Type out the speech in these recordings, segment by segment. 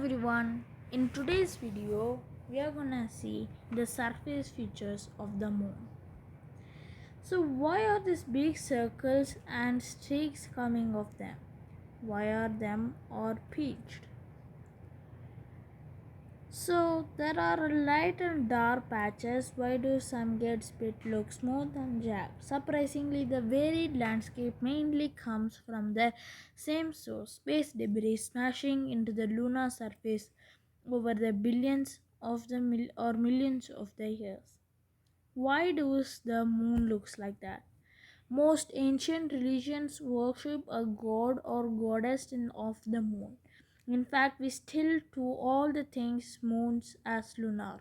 everyone, in today's video we are gonna see the surface features of the moon. So why are these big circles and streaks coming off them? Why are them all pitched? So there are light and dark patches. Why do some get split look smooth and jagged? Surprisingly, the varied landscape mainly comes from the same source, space debris smashing into the lunar surface over the billions of the millions of the years. Why does the moon looks like that? Most ancient religions worship a god or goddess of the moon. In fact, we still do all the things moons as lunar,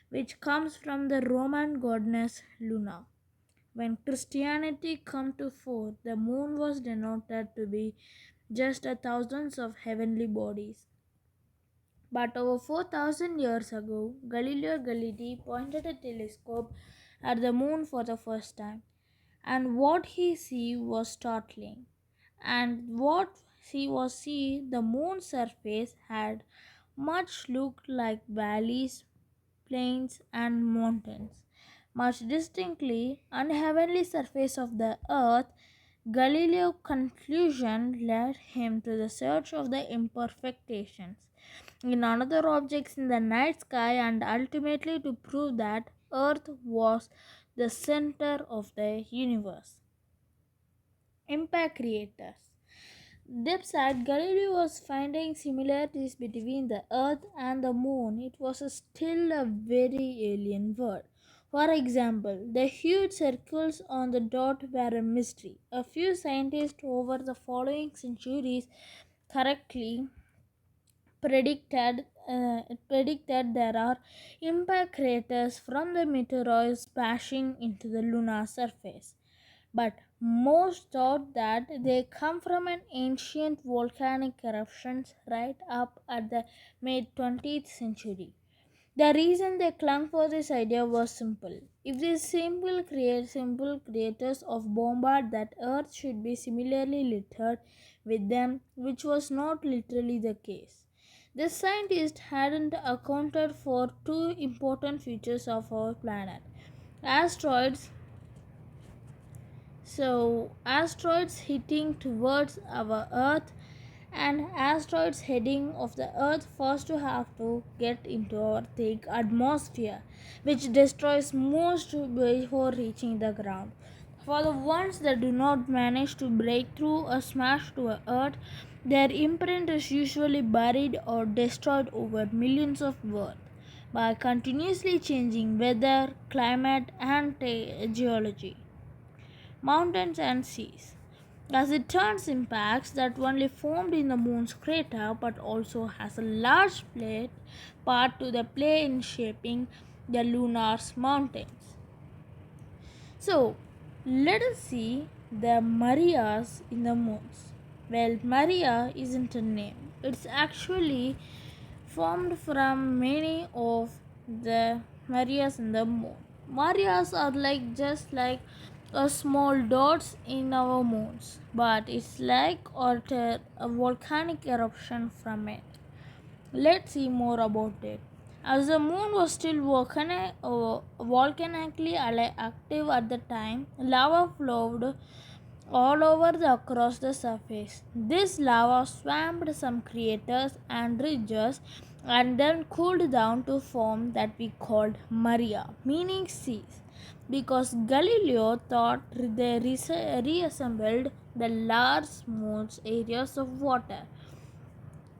which comes from the Roman goddess Luna. When Christianity come to fore, the moon was denoted to be just a thousands of heavenly bodies. But over 4,000 years ago, Galileo Galilei pointed a telescope at the moon for the first time, and what he see was startling. And what he was see, the moon's surface had much looked like valleys, plains, and mountains. Much distinctly unheavenly surface of the earth, Galileo's conclusion led him to the search of the imperfections in another objects in the night sky and ultimately to prove that earth was the center of the universe. Impact creators. Depth at Galileo was finding similarities between the earth and the moon. It was still a very alien world. For example, the huge circles on the dot were a mystery. A few scientists over the following centuries correctly predicted there are impact craters from the meteoroids smashing into the lunar surface, but most thought that they come from an ancient volcanic eruptions right up at the mid 20th century. The reason they clung for this idea was simple. If these simple creators of bombard that Earth should be similarly littered with them, which was not literally the case. The scientists hadn't accounted for two important features of our planet. Asteroids asteroids hitting towards our Earth and asteroids heading of the Earth first to have to get into our thick atmosphere, which destroys most before reaching the ground. For the ones that do not manage to break through or smash to Earth, their imprint is usually buried or destroyed over millions of years by continuously changing weather, climate, and geology. Mountains and seas. As it turns, impacts that only formed in the moon's crater but also has a large part to play in shaping the lunar mountains. So, let us see the Marias in the moons. Well, Maria isn't a name. It's actually formed from many of the Marias in the moon. Marias are just like a small dots in our moons, but it's like a volcanic eruption from it. Let's see more about it. As the moon was still volcanically active at the time, lava flowed all over across the surface. This lava swamped some craters and ridges and then cooled down to form that we called Maria, meaning seas, because Galileo thought they reassembled the large smooth areas of water.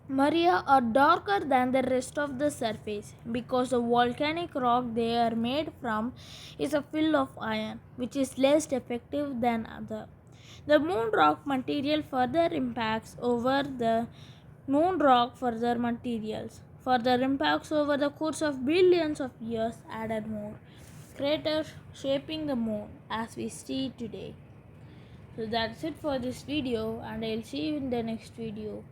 Maria are darker than the rest of the surface because the volcanic rock they are made from is full of iron, which is less effective than other. The moon rock material further impacts over the moon rock further materials. Further impacts over the course of billions of years added more craters shaping the moon as we see today. So that's it for this video, and I'll see you in the next video.